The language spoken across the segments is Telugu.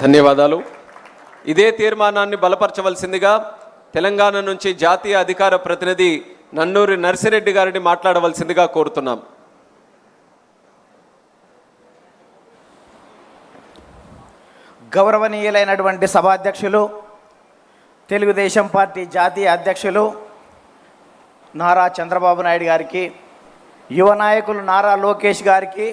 ధన్యవాదాలు. ఇదే తీర్మానాన్ని బలపరచవలసిందిగా తెలంగాణ నుంచి జాతీయ అధికార ప్రతినిధి నన్నూరి నర్సిరెడ్డి గారిని మాట్లాడవలసిందిగా కోరుతున్నాం. గౌరవనీయులైనటువంటి సభాధ్యక్షులు, తెలుగుదేశం పార్టీ జాతీయ అధ్యక్షులు నారా చంద్రబాబు నాయుడు గారికి, యువ నాయకులు నారా లోకేష్ గారికి,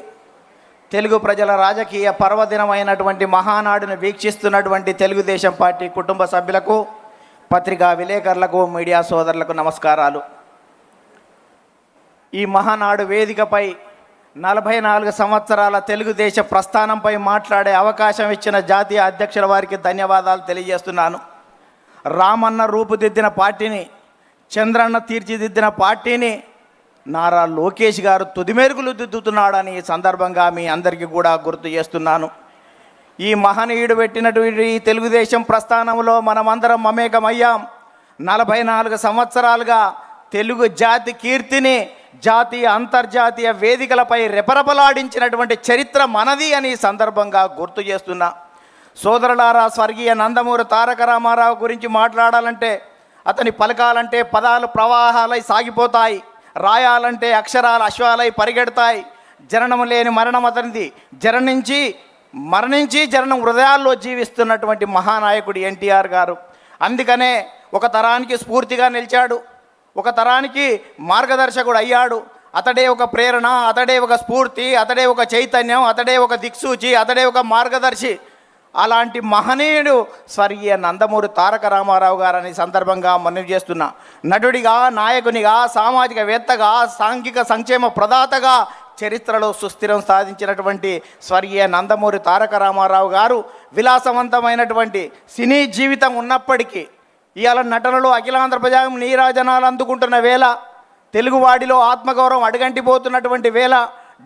తెలుగు ప్రజల రాజకీయ పర్వదినమైనటువంటి మహానాడును వీక్షిస్తున్నటువంటి తెలుగుదేశం పార్టీ కుటుంబ సభ్యులకు, పత్రికా విలేకరులకు, మీడియా సోదరులకు నమస్కారాలు. ఈ మహానాడు వేదికపై 44 సంవత్సరాల తెలుగుదేశ ప్రస్థానంపై మాట్లాడే అవకాశం ఇచ్చిన జాతీయ అధ్యక్షుల వారికి ధన్యవాదాలు తెలియజేస్తున్నాను. రామన్న రూపుదిద్దిన పార్టీని, చంద్రన్న తీర్చిదిద్దిన పార్టీని నారా లోకేష్ గారు తుదిమెరుగులు దిద్దుతున్నాడని ఈ సందర్భంగా మీ అందరికీ కూడా గుర్తు చేస్తున్నాను. ఈ మహనీయుడు పెట్టినటువంటి తెలుగుదేశం ప్రస్థానంలో మనమందరం మమేకమయ్యాం. 44 సంవత్సరాలుగా తెలుగు జాతి కీర్తిని జాతీయ అంతర్జాతీయ వేదికలపై రెపరెపలాడించినటువంటి చరిత్ర మనది అని సందర్భంగా గుర్తు చేస్తున్నా. సోదరులారా, స్వర్గీయ నందమూరి తారక రామారావు గురించి మాట్లాడాలంటే, అతని పలకాలంటే పదాలు ప్రవాహాలై సాగిపోతాయి, రాయాలంటే అక్షరాలు అశ్వాలై పరిగెడతాయి. జననం లేని మరణం అతనిది, మరణించి జననం హృదయాల్లో జీవిస్తున్నటువంటి మహానాయకుడు ఎన్టీఆర్ గారు. అందుకనే ఒక తరానికి స్ఫూర్తిగా నిలిచాడు, ఒక తరానికి మార్గదర్శకుడు అయ్యాడు. అతడే ఒక ప్రేరణ, అతడే ఒక స్ఫూర్తి, అతడే ఒక చైతన్యం, అతడే ఒక దిక్సూచి, అతడే ఒక మార్గదర్శి. అలాంటి మహనీయుడు స్వర్గీయ నందమూరి తారక రామారావు గారని సందర్భంగా మనవి చేస్తున్నా. నటుడిగా, నాయకునిగా, సామాజికవేత్తగా, సాంఘిక సంక్షేమ ప్రదాతగా చరిత్రలో సుస్థిరం సాధించినటువంటి స్వర్గీయ నందమూరి తారక రామారావు గారు విలాసవంతమైనటువంటి సినీ జీవితం ఉన్నప్పటికీ ఇవాళ నటనలో అఖిలాంధ్ర ప్రజాగం నీరాజనాలు అందుకుంటున్న వేళ, తెలుగువాడిలో ఆత్మగౌరవం అడుగంటిపోతున్నటువంటి వేళ,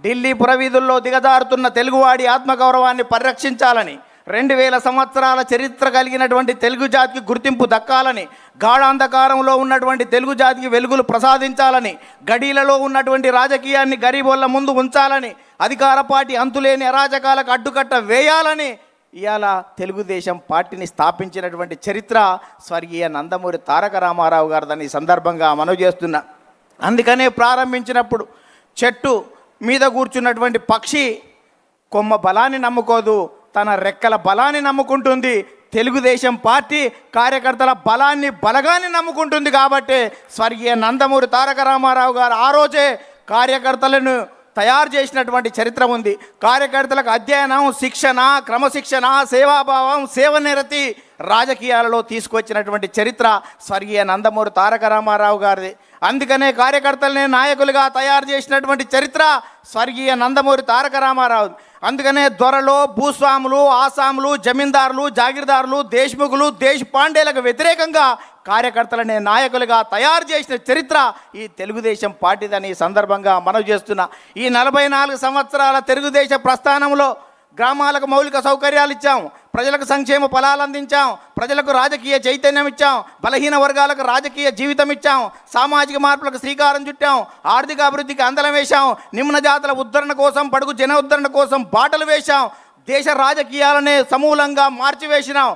ఢిల్లీ పురవీధుల్లో దిగజారుతున్న తెలుగువాడి ఆత్మగౌరవాన్ని పరిరక్షించాలని, 2000 సంవత్సరాల చరిత్ర కలిగినటువంటి తెలుగు జాతికి గుర్తింపు దక్కాలని, గాఢాంధకారంలో ఉన్నటువంటి తెలుగు జాతికి వెలుగులు ప్రసాదించాలని, గడీలలో ఉన్నటువంటి రాజకీయాన్ని గరీబోళ్ళ ముందు ఉంచాలని, అధికార పార్టీ అంతులేని అరాచకాలకు అడ్డుకట్ట వేయాలని ఇవాళ తెలుగుదేశం పార్టీని స్థాపించినటువంటి చరిత్ర స్వర్గీయ నందమూరి తారక రామారావు గారిదని సందర్భంగా మనవి చేస్తున్నా. అందుకనే ప్రారంభించినప్పుడు చెట్టు మీద కూర్చున్నటువంటి పక్షి కొమ్మ బలాన్ని నమ్ముకోదు, తన రెక్కల బలాన్ని నమ్ముకుంటుంది. తెలుగుదేశం పార్టీ కార్యకర్తల బలగాన్ని నమ్ముకుంటుంది. కాబట్టి స్వర్గీయ నందమూరి తారక రామారావు గారు ఆ రోజే కార్యకర్తలను తయారు చేసినటువంటి చరిత్ర ఉంది. కార్యకర్తలకు అధ్యయనం, శిక్షణ, క్రమశిక్షణ, సేవాభావం, సేవనిరతి రాజకీయాలలో తీసుకొచ్చినటువంటి చరిత్ర స్వర్గీయ నందమూరి తారక రామారావు గారిది. అందుకనే కార్యకర్తలనే నాయకులుగా తయారు చేసినటువంటి చరిత్ర స్వర్గీయ నందమూరి తారక రామారావు. అందుకనే దొరలు, భూస్వాములు, ఆసాములు, జమీందారులు, జాగీర్దారులు, దేశ్ముఖులు, దేశపాండేలకు వ్యతిరేకంగా కార్యకర్తలనే నాయకులుగా తయారు చేసిన చరిత్ర ఈ తెలుగుదేశం పార్టీదని సందర్భంగా మనవి చేస్తున్నా. ఈ 44 సంవత్సరాల తెలుగుదేశ ప్రస్థానంలో గ్రామాలకు మౌలిక సౌకర్యాలు ఇచ్చాం, ప్రజలకు సంక్షేమ ఫలాలు అందించాం, ప్రజలకు రాజకీయ చైతన్యం ఇచ్చాం, బలహీన వర్గాలకు రాజకీయ జీవితం ఇచ్చాం, సామాజిక మార్పులకు శ్రీకారం చుట్టాం, ఆర్థిక అభివృద్ధికి అందలం వేశాం, నిమ్న జాతుల ఉద్ధరణ కోసం, బడుగు జన ఉద్ధరణ కోసం బాటలు వేశాం, దేశ రాజకీయాలనే సమూలంగా మార్చివేసినాం,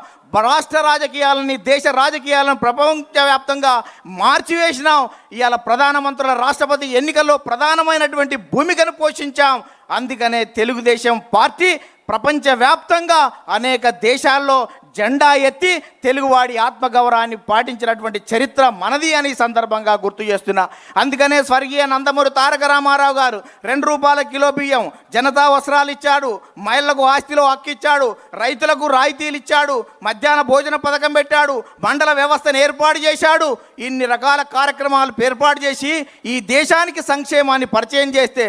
రాష్ట్ర రాజకీయాలని, దేశ రాజకీయాలను ప్రపంచవ్యాప్తంగా మార్చివేసినాం. ఇవాళ ప్రధానమంత్రుల, రాష్ట్రపతి ఎన్నికల్లో ప్రధానమైనటువంటి భూమికను పోషించాం. అందుకనే తెలుగుదేశం పార్టీ ప్రపంచవ్యాప్తంగా అనేక దేశాల్లో జెండా ఎత్తి తెలుగువాడి ఆత్మగౌరవాన్ని పాటించినటువంటి చరిత్ర మనది అని సందర్భంగా గుర్తు చేస్తున్నా. అందుకనే స్వర్గీయ నందమూరి తారక రామారావు గారు 2 రూపాయల కిలో బియ్యం, జనతా వస్త్రాలు ఇచ్చాడు, మహిళలకు ఆస్తిలో హక్కు ఇచ్చాడు, రైతులకు రాయితీలు ఇచ్చాడు, మధ్యాహ్న భోజన పథకం పెట్టాడు, మండల వ్యవస్థను ఏర్పాటు చేశాడు. ఇన్ని రకాల కార్యక్రమాలు ఏర్పాటు చేసి ఈ దేశానికి సంక్షేమాన్ని పరిచయం చేస్తే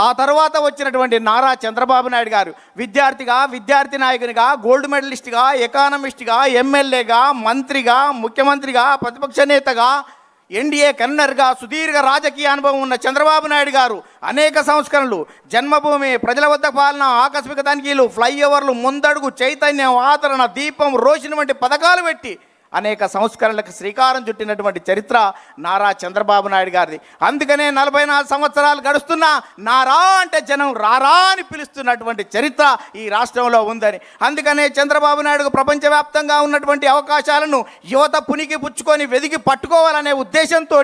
ఆ తర్వాత వచ్చినటువంటి నారా చంద్రబాబు నాయుడు గారు విద్యార్థిగా, విద్యార్థి నాయకునిగా, గోల్డ్ మెడలిస్ట్గా, ఎకానమిస్ట్గా, ఎమ్మెల్యేగా, మంత్రిగా, ముఖ్యమంత్రిగా, ప్రతిపక్ష నేతగా, ఎన్డీఏ కన్వీనర్గా సుదీర్ఘ రాజకీయ అనుభవం ఉన్న చంద్రబాబు నాయుడు గారు అనేక సంస్కరణలు, జన్మభూమి, ప్రజల వద్ద పాలన, ఆకస్మిక తనిఖీలు, ఫ్లైఓవర్లు, ముందడుగు, చైతన్యం, ఆదరణ, దీపం, రోషిని వంటి పథకాలు పెట్టి అనేక సంస్కరణలకు శ్రీకారం చుట్టినటువంటి చరిత్ర నారా చంద్రబాబు నాయుడు గారిది. అందుకనే 44 సంవత్సరాలు గడుస్తున్నా నారా అంటే జనం రారా అని పిలుస్తున్నటువంటి చరిత్ర ఈ రాష్ట్రంలో ఉందని. అందుకనే చంద్రబాబు నాయుడుకు ప్రపంచవ్యాప్తంగా ఉన్నటువంటి అవకాశాలను యువత పునికి పుచ్చుకొని వెదికి పట్టుకోవాలనే ఉద్దేశంతో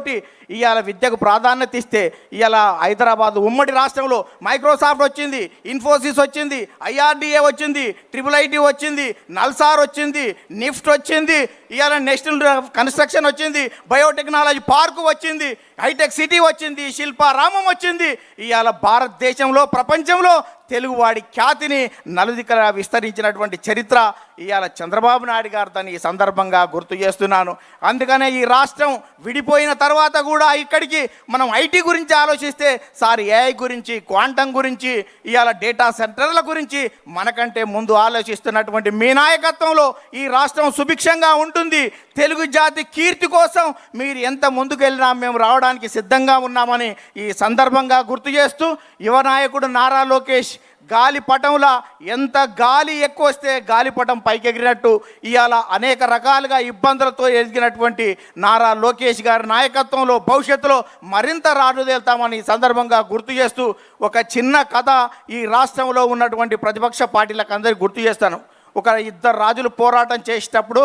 ఇవాళ విద్యకు ప్రాధాన్యత ఇస్తే ఇవాళ హైదరాబాద్ ఉమ్మడి రాష్ట్రంలో మైక్రోసాఫ్ట్ వచ్చింది, ఇన్ఫోసిస్ వచ్చింది, IRDA వచ్చింది, IIIT వచ్చింది, నల్సార్ వచ్చింది, నిఫ్ట్ వచ్చింది, ఇవాళ నేషనల్ కన్స్ట్రక్షన్ వచ్చింది, బయోటెక్నాలజీ పార్కు వచ్చింది, హైటెక్ సిటీ వచ్చింది, శిల్పారామం వచ్చింది. ఇవాళ భారతదేశంలో ప్రపంచంలో తెలుగువాడి ఖ్యాతిని నలుదికలా విస్తరించినటువంటి చరిత్ర ఇవాళ చంద్రబాబు నాయుడు గారు దాన్ని ఈ సందర్భంగా గుర్తు చేస్తున్నాను. అందుకనే ఈ రాష్ట్రం విడిపోయిన తర్వాత కూడా ఇక్కడికి మనం ఐటీ గురించి ఆలోచిస్తే సార్ AI గురించి, క్వాంటం గురించి, ఇవాళ డేటా సెంటర్ల గురించి మనకంటే ముందు ఆలోచిస్తున్నటువంటి మీ నాయకత్వంలో ఈ రాష్ట్రం సుభిక్షంగా ఉంటుంది. తెలుగు జాతి కీర్తి కోసం మీరు ఎంత ముందుకు వెళ్ళినా మేము రావడానికి సిద్ధంగా ఉన్నామని ఈ సందర్భంగా గుర్తు చేస్తూ యువ నాయకుడు నారా లోకేష్ గాలిపటంలా ఎంత గాలి ఎక్కువ వస్తే గాలిపటం పైకెగిరినట్టు ఇవాళ అనేక రకాలుగా ఇబ్బందులతో ఎదిగినటువంటి నారా లోకేష్ గారి నాయకత్వంలో భవిష్యత్తులో మరింత రాజుదేల్తామని సందర్భంగా గుర్తు చేస్తూ ఒక చిన్న కథ ఈ రాష్ట్రంలో ఉన్నటువంటి ప్రతిపక్ష పార్టీలకు అందరికీ గుర్తు చేస్తాను. ఒక 2 రాజులు పోరాటం చేసేటప్పుడు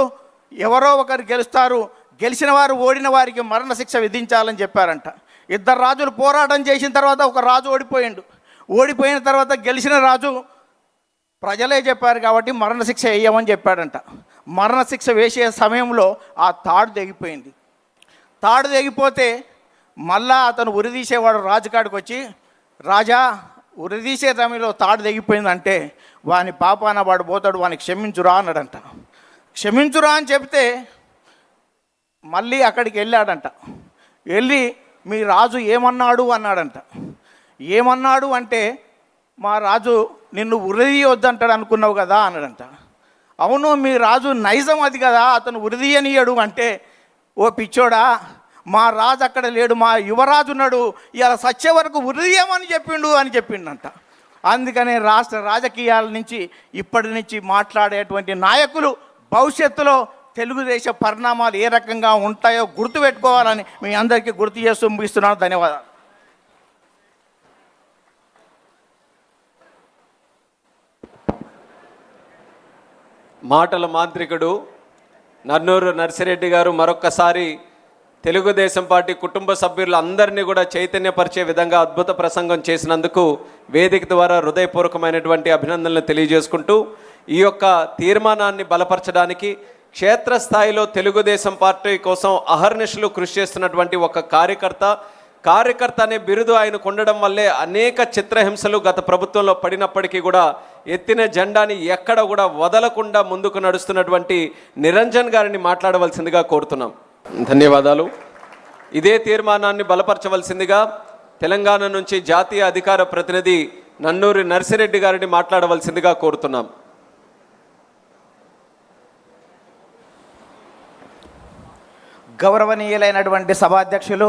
ఎవరో ఒకరు గెలుస్తారు, గెలిచిన వారు ఓడిన వారికి మరణశిక్ష విధించాలని చెప్పారంట. 2 రాజులు పోరాటం చేసిన తర్వాత ఒక రాజు ఓడిపోయిన తర్వాత గెలిచిన రాజు ప్రజలే చెప్పారు కాబట్టి మరణశిక్ష వేయమని చెప్పాడంట. మరణశిక్ష వేసే సమయంలో ఆ తాడు తెగిపోయింది. తాడు తెగిపోతే మళ్ళా అతను ఉరిదీసేవాడు రాజుకాడికి వచ్చి, రాజా ఉరిదీసే సమయంలో తాడు తెగిపోయిందంటే వాని పాపాన వాడు పోతాడు, వానికి క్షమించురా అన్నాడంట. క్షమించురా అని చెప్తే మళ్ళీ అక్కడికి వెళ్ళాడంట. వెళ్ళి మీ రాజు ఏమన్నాడు అన్నాడంట. ఏమన్నాడు అంటే మా రాజు నిన్ను ఉరిదీయొద్దంటాడు అనుకున్నావు కదా అన్నాడంట. అవును మీ రాజు నైజం అది కదా, అతను ఉరిదీయనీయడు అంటే, ఓ పిచ్చోడా మా రాజు అక్కడ లేడు, మా యువరాజు ఉన్నాడు, ఇలా సచ్చే వరకు ఉరిదీయమని చెప్పిండు అని చెప్పిండంట. అందుకనే రాష్ట్ర రాజకీయాల నుంచి ఇప్పటి నుంచి మాట్లాడేటువంటి నాయకులు భవిష్యత్తులో తెలుగుదేశ పరిణామాలు ఏ రకంగా ఉంటాయో గుర్తుపెట్టుకోవాలని మీ అందరికీ గుర్తు చేస్తూ ముగిస్తున్నాను. ధన్యవాదాలు. మాటల మాంత్రికుడు నన్నూరు నర్సిరెడ్డి గారు మరొక్కసారి తెలుగుదేశం పార్టీ కుటుంబ సభ్యులందరినీ కూడా చైతన్యపరిచే విధంగా అద్భుత ప్రసంగం చేసినందుకు వేదిక ద్వారా హృదయపూర్వకమైనటువంటి అభినందనలు తెలియజేసుకుంటూ ఈ యొక్క తీర్మానాన్ని బలపరచడానికి క్షేత్రస్థాయిలో తెలుగుదేశం పార్టీ కోసం అహర్నిశలు కృషి చేస్తున్నటువంటి ఒక కార్యకర్త అనే బిరుదు ఆయనకు ఉండడం వల్లే అనేక చిత్రహింసలు గత ప్రభుత్వంలో పడినప్పటికీ కూడా ఎత్తిన జెండాని ఎక్కడ కూడా వదలకుండా ముందుకు నడుస్తున్నటువంటి నిరంజన్ గారిని మాట్లాడవలసిందిగా కోరుతున్నాం. ధన్యవాదాలు. ఇదే తీర్మానాన్ని బలపరచవలసిందిగా తెలంగాణ నుంచి జాతీయ అధికార ప్రతినిధి నన్నూరి నర్సిరెడ్డి గారిని మాట్లాడవలసిందిగా కోరుతున్నాం. గౌరవనీయులైనటువంటి సభాధ్యక్షులు,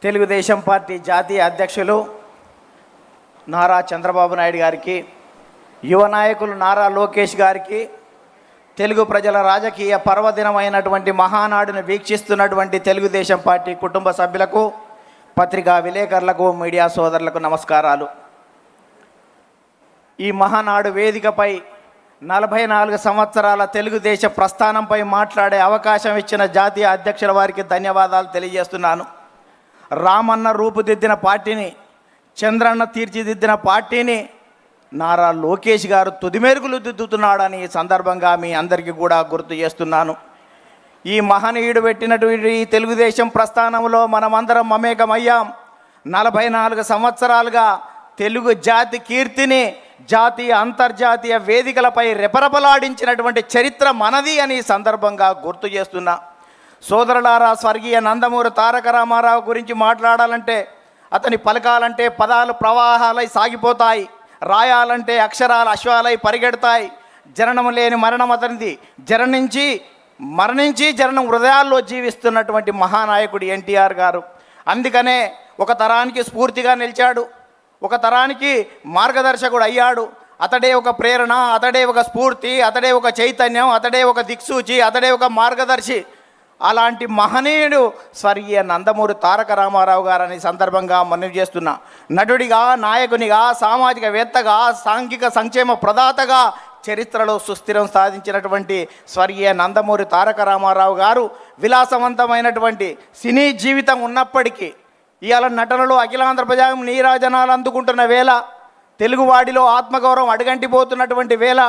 తెలుగుదేశం పార్టీ జాతీయ అధ్యక్షులు నారా చంద్రబాబు నాయుడు గారికి, యువ నాయకులు నారా లోకేష్ గారికి, తెలుగు ప్రజల రాజకీయ పర్వదినమైనటువంటి మహానాడును వీక్షిస్తున్నటువంటి తెలుగుదేశం పార్టీ కుటుంబ సభ్యులకు, పత్రికా విలేకరులకు, మీడియా సోదరులకు నమస్కారాలు. ఈ మహానాడు వేదికపై 44 సంవత్సరాల తెలుగుదేశ ప్రస్థానంపై మాట్లాడే అవకాశం ఇచ్చిన జాతీయ అధ్యక్షుల వారికి ధన్యవాదాలు తెలియజేస్తున్నాను. రామన్న రూపుదిద్దిన పార్టీని, చంద్రన్న తీర్చిదిద్దిన పార్టీని నారా లోకేష్ గారు తుదిమెరుగులు దిద్దుతున్నాడని ఈ సందర్భంగా మీ అందరికీ కూడా గుర్తు చేస్తున్నాను. ఈ మహనీయుడు పెట్టినటువంటి తెలుగుదేశం ప్రస్థానంలో మనమందరం మమేకమయ్యాం. 44 సంవత్సరాలుగా తెలుగు జాతి కీర్తిని జాతీయ అంతర్జాతీయ వేదికలపై రెపరెపలాడించినటువంటి చరిత్ర మనది అని సందర్భంగా గుర్తు చేస్తున్నా. సోదరులారా, స్వర్గీయ నందమూరి తారక రామారావు గురించి మాట్లాడాలంటే, అతని పలకాలంటే పదాలు ప్రవాహాలై సాగిపోతాయి, రాయాలంటే అక్షరాలు అశ్వాలై పరిగెడతాయి. జననం లేని మరణం అతనిది, మరణించి జననం హృదయాల్లో జీవిస్తున్నటువంటి మహానాయకుడు ఎన్టీఆర్ గారు. అందుకనే ఒక తరానికి స్ఫూర్తిగా నిలిచాడు, ఒక తరానికి మార్గదర్శకుడు అయ్యాడు. అతడే ఒక ప్రేరణ, అతడే ఒక స్ఫూర్తి, అతడే ఒక చైతన్యం, అతడే ఒక దిక్సూచి, అతడే ఒక మార్గదర్శి. అలాంటి మహనీయుడు స్వర్గీయ నందమూరి తారక రామారావు గారని సందర్భంగా మనవి చేస్తున్నా. నటుడిగా, నాయకునిగా, సామాజికవేత్తగా, సాంఘిక సంక్షేమ ప్రదాతగా చరిత్రలో సుస్థిరం సాధించినటువంటి స్వర్గీయ నందమూరి తారక రామారావు గారు విలాసవంతమైనటువంటి సినీ జీవితం ఉన్నప్పటికీ ఇవాళ నటనలో అఖిలాంధ్ర ప్రజాగం నీరాజనాలు అందుకుంటున్న వేళ, తెలుగువాడిలో ఆత్మగౌరవం అడుగంటిపోతున్నటువంటి వేళ,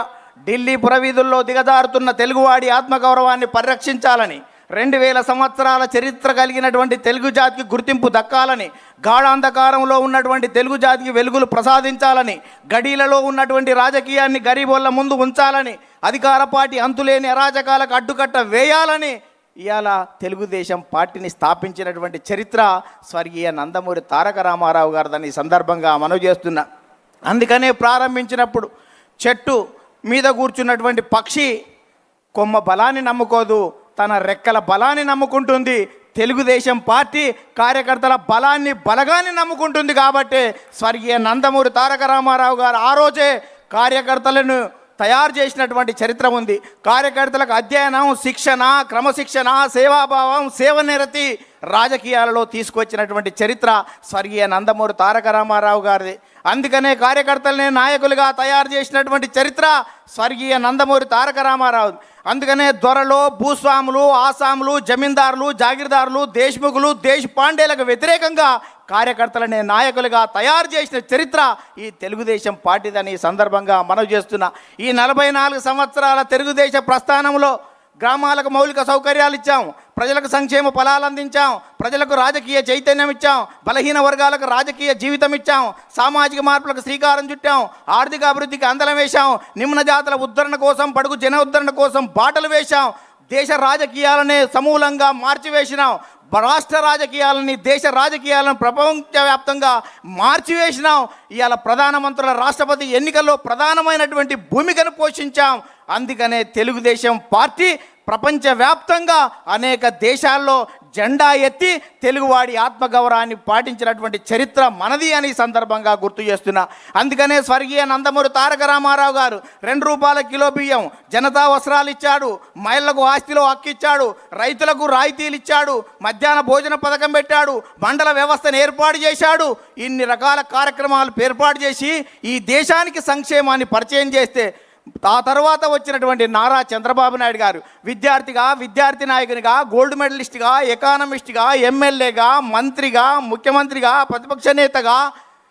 ఢిల్లీ పురవీధుల్లో దిగజారుతున్న తెలుగువాడి ఆత్మగౌరవాన్ని పరిరక్షించాలని, 2000 సంవత్సరాల చరిత్ర కలిగినటువంటి తెలుగు జాతికి గుర్తింపు దక్కాలని, గాఢాంధకారంలో ఉన్నటువంటి తెలుగు జాతికి వెలుగులు ప్రసాదించాలని, గడీలలో ఉన్నటువంటి రాజకీయాన్ని గరీబోళ్ళ ముందు ఉంచాలని, అధికార పార్టీ అంతులేని అరాచకాలకు అడ్డుకట్ట వేయాలని ఇవాళ తెలుగుదేశం పార్టీని స్థాపించినటువంటి చరిత్ర స్వర్గీయ నందమూరి తారక రామారావు గారిదని ఈ సందర్భంగా మనవి చేస్తున్నా. అందుకనే ప్రారంభించినప్పుడు చెట్టు మీద కూర్చున్నటువంటి పక్షి కొమ్మ బలాన్ని నమ్ముకోదు, తన రెక్కల బలాన్ని నమ్ముకుంటుంది. తెలుగుదేశం పార్టీ కార్యకర్తల బలాన్ని, బలగాన్ని నమ్ముకుంటుంది. కాబట్టి స్వర్గీయ నందమూరి తారక రామారావు గారు ఆ రోజే కార్యకర్తలను తయారు చేసినటువంటి చరిత్ర ఉంది. కార్యకర్తలకు అధ్యయనం, శిక్షణ, క్రమశిక్షణ, సేవాభావం, సేవనిరతి రాజకీయాలలో తీసుకొచ్చినటువంటి చరిత్ర స్వర్గీయ నందమూరి తారక రామారావు గారిది. అందుకనే కార్యకర్తలనే నాయకులుగా తయారు చేసినటువంటి చరిత్ర స్వర్గీయ నందమూరి తారక రామారావు. అందుకనే దొరలు, భూస్వాములు, ఆసాములు, జమీందారులు, జాగీర్దారులు, దేశ్ముఖులు, దేశపాండేలకు వ్యతిరేకంగా కార్యకర్తలనే నాయకులుగా తయారు చేసిన చరిత్ర ఈ తెలుగుదేశం పార్టీదని సందర్భంగా మనవి చేస్తున్నా. ఈ 44 సంవత్సరాల తెలుగుదేశ ప్రస్థానంలో గ్రామాలకు మౌలిక సౌకర్యాలు ఇచ్చాం, ప్రజలకు సంక్షేమ ఫలాలు అందించాం, ప్రజలకు రాజకీయ చైతన్యం ఇచ్చాం, బలహీన వర్గాలకు రాజకీయ జీవితం ఇచ్చాం, సామాజిక మార్పులకు శ్రీకారం చుట్టాం, ఆర్థిక అభివృద్ధికి అందలం వేశాం, నిమ్న జాతుల ఉద్ధరణ కోసం, బడుగు జన ఉద్ధరణ కోసం బాటలు వేశాం, దేశ రాజకీయాలనే సమూలంగా మార్చివేసినాం, రాష్ట్ర రాజకీయాలని, దేశ రాజకీయాలను ప్రపంచవ్యాప్తంగా మార్చివేసినాం. ఇవాళ ప్రధానమంత్రుల, రాష్ట్రపతి ఎన్నికల్లో ప్రధానమైనటువంటి భూమికను పోషించాం. అందుకనే తెలుగుదేశం పార్టీ ప్రపంచవ్యాప్తంగా అనేక దేశాల్లో జెండా ఎత్తి తెలుగువాడి ఆత్మగౌరవాన్ని పాటించినటువంటి చరిత్ర మనది అని సందర్భంగా గుర్తు చేస్తున్నా. అందుకనే స్వర్గీయ నందమూరి తారక రామారావు గారు 2 రూపాయల కిలో బియ్యం, జనతా వస్త్రాలు ఇచ్చాడు, మహిళలకు ఆస్తిలో హక్కు ఇచ్చాడు, రైతులకు రాయితీలు ఇచ్చాడు, మధ్యాహ్న భోజన పథకం పెట్టాడు, మండల వ్యవస్థను ఏర్పాటు చేశాడు. ఇన్ని రకాల కార్యక్రమాలు ఏర్పాటు చేసి ఈ దేశానికి సంక్షేమాన్ని పరిచయం చేస్తే ఆ తర్వాత వచ్చినటువంటి నారా చంద్రబాబు నాయుడు గారు విద్యార్థిగా, విద్యార్థి నాయకునిగా, గోల్డ్ మెడలిస్ట్గా, ఎకానమిస్ట్గా, ఎమ్మెల్యేగా, మంత్రిగా, ముఖ్యమంత్రిగా, ప్రతిపక్ష నేతగా,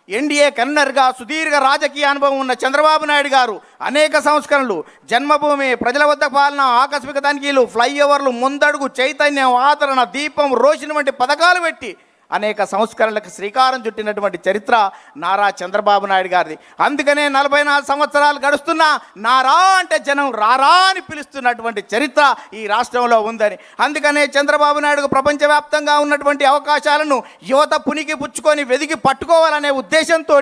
ఎన్డీఏ కన్వీనర్గా సుదీర్ఘ రాజకీయ అనుభవం ఉన్న చంద్రబాబు నాయుడు గారు అనేక సంస్కరణలు, జన్మభూమి, ప్రజల వద్ద పాలన, ఆకస్మిక తనిఖీలు, ఫ్లైఓవర్లు, ముందడుగు, చైతన్యం, ఆదరణ, దీపం, రోషిని వంటి పథకాలు పెట్టి అనేక సంస్కరణలకు శ్రీకారం చుట్టినటువంటి చరిత్ర నారా చంద్రబాబు నాయుడు గారిది. అందుకనే 44 సంవత్సరాలు గడుస్తున్నా నారా అంటే జనం రారా అని పిలుస్తున్నటువంటి చరిత్ర ఈ రాష్ట్రంలో ఉందని. అందుకనే చంద్రబాబు నాయుడుకు ప్రపంచవ్యాప్తంగా ఉన్నటువంటి అవకాశాలను యువత పునికి పుచ్చుకొని వెదికి పట్టుకోవాలనే ఉద్దేశంతో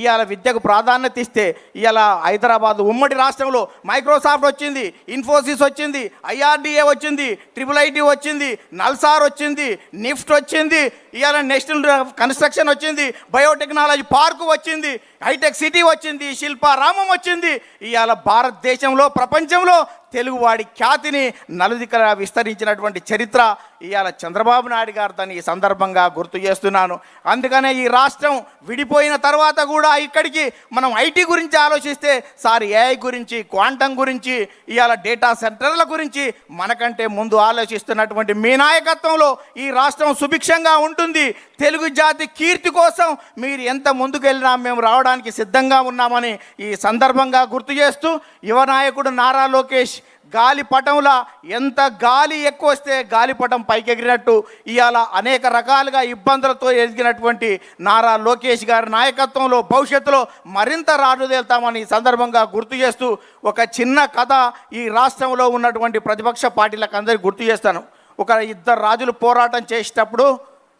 ఇవాళ విద్యకు ప్రాధాన్యత ఇస్తే ఇవాళ హైదరాబాద్ ఉమ్మడి రాష్ట్రంలో మైక్రోసాఫ్ట్ వచ్చింది, ఇన్ఫోసిస్ వచ్చింది, ఐఆర్డిఏ వచ్చింది, IIIT వచ్చింది, నల్సార్ వచ్చింది, నిఫ్ట్ వచ్చింది, ఇవాళ నేషనల్ కన్స్ట్రక్షన్ వచ్చింది, బయోటెక్నాలజీ పార్కు వచ్చింది, హైటెక్ సిటీ వచ్చింది, శిల్పారామం వచ్చింది. ఇవాళ భారతదేశంలో, ప్రపంచంలో తెలుగువాడి ఖ్యాతిని నలుదికలా విస్తరించినటువంటి చరిత్ర ఇవాళ చంద్రబాబు నాయుడు గారిని ఈ సందర్భంగా గుర్తు చేస్తున్నాను. అందుకనే ఈ రాష్ట్రం విడిపోయిన తర్వాత కూడా ఇక్కడికి మనం ఐటీ గురించి ఆలోచిస్తే సార్ ఏఐ గురించి, క్వాంటం గురించి, ఇవాళ డేటా సెంటర్ల గురించి మనకంటే ముందు ఆలోచిస్తున్నటువంటి మీ నాయకత్వంలో ఈ రాష్ట్రం సుభిక్షంగా ఉంటుంది. తెలుగు జాతి కీర్తి కోసం మీరు ఎంత ముందుకు వెళ్ళినా మేము రావడానికి సిద్ధంగా ఉన్నామని ఈ సందర్భంగా గుర్తు చేస్తూ, యువ నాయకుడు నారా లోకేష్ గాలిపటంలా ఎంత గాలి ఎక్కువ వస్తే గాలిపటం పైకెగిరినట్టు ఇవాళ అనేక రకాలుగా ఇబ్బందులతో ఎదిగినటువంటి నారా లోకేష్ గారి నాయకత్వంలో భవిష్యత్తులో మరింత రాజుదేల్తామని సందర్భంగా గుర్తు చేస్తూ ఒక చిన్న కథ ఈ రాష్ట్రంలో ఉన్నటువంటి ప్రతిపక్ష పార్టీలకు అందరికీ గుర్తు చేస్తాను. ఒక 2 రాజులు పోరాటం చేసేటప్పుడు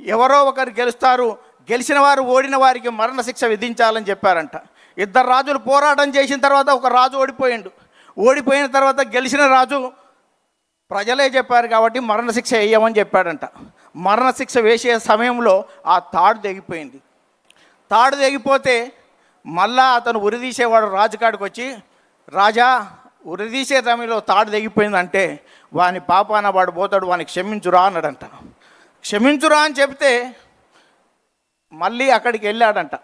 ఎవరో ఒకరు గెలుస్తారు, గెలిచిన వారు ఓడిన వారికి మరణశిక్ష విధించాలని చెప్పారంట. 2 రాజులు పోరాటం చేసిన తర్వాత ఒక రాజు ఓడిపోయిన తర్వాత గెలిచిన రాజు ప్రజలే చెప్పారు కాబట్టి మరణశిక్ష వేయమని చెప్పాడంట. మరణశిక్ష వేసే సమయంలో ఆ తాడు తెగిపోయింది. తాడు తెగిపోతే మళ్ళా అతను ఉరిదీసేవాడు రాజుకాడికి వచ్చి, రాజా ఉరిదీసే సమయంలో తాడు తెగిపోయిందంటే వాని పాపాన వాడు పోతాడు, వానికి క్షమించురా అన్నాడంట. క్షమించురా అని చెప్తే మళ్ళీ అక్కడికి వెళ్ళాడంట.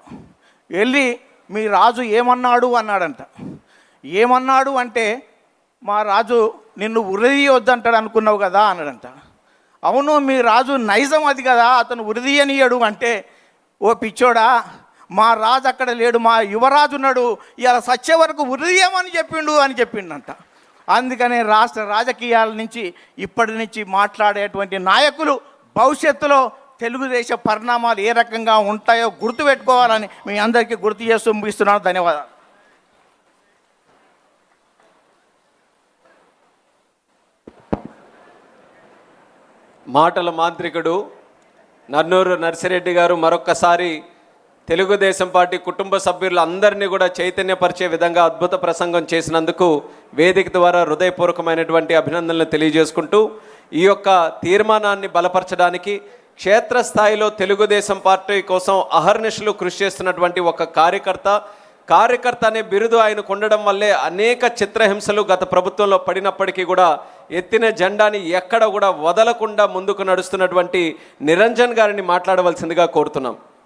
వెళ్ళి మీ రాజు ఏమన్నాడు అన్నాడంట. ఏమన్నాడు అంటే, మా రాజు నిన్ను ఉరిదీయొద్దంటాడు అనుకున్నావు కదా అన్నాడంట. అవును, మీ రాజు నైజం అది కదా, అతను ఉరిదీయనీయడు అంటే, ఓ పిచ్చోడా, మా రాజు అక్కడ లేడు, మా యువరాజు ఉన్నాడు, ఇలా సచ్చే వరకు ఉరిదీయమని చెప్పిండు అని చెప్పిండంట. అందుకనే రాష్ట్ర రాజకీయాల నుంచి ఇప్పటి నుంచి మాట్లాడేటువంటి నాయకులు భవిష్యత్తులో తెలుగుదేశ పరిణామాలు ఏ రకంగా ఉంటాయో గుర్తుపెట్టుకోవాలని మీ అందరికీ గుర్తు చేస్తూ ముగిస్తున్నాను. ధన్యవాదాలు. మాటల మాంత్రికుడు నన్నూరు నర్సిరెడ్డి గారు మరొక్కసారి తెలుగుదేశం పార్టీ కుటుంబ సభ్యులందరినీ కూడా చైతన్యపరిచే విధంగా అద్భుత ప్రసంగం చేసినందుకు వేదిక ద్వారా హృదయపూర్వకమైనటువంటి అభినందనలు తెలియజేసుకుంటూ, ఈ యొక్క తీర్మానాన్ని బలపరచడానికి క్షేత్రస్థాయిలో తెలుగుదేశం పార్టీ కోసం అహర్నిశలు కృషి చేస్తున్నటువంటి ఒక కార్యకర్త అనే బిరుదు ఆయనకు ఉండడం వల్లే అనేక చిత్రహింసలు గత ప్రభుత్వంలో పడినప్పటికీ కూడా ఎత్తిన జెండాని ఎక్కడ కూడా వదలకుండా ముందుకు నడుస్తున్నటువంటి నిరంజన్ గారిని మాట్లాడవలసిందిగా కోరుతున్నాం.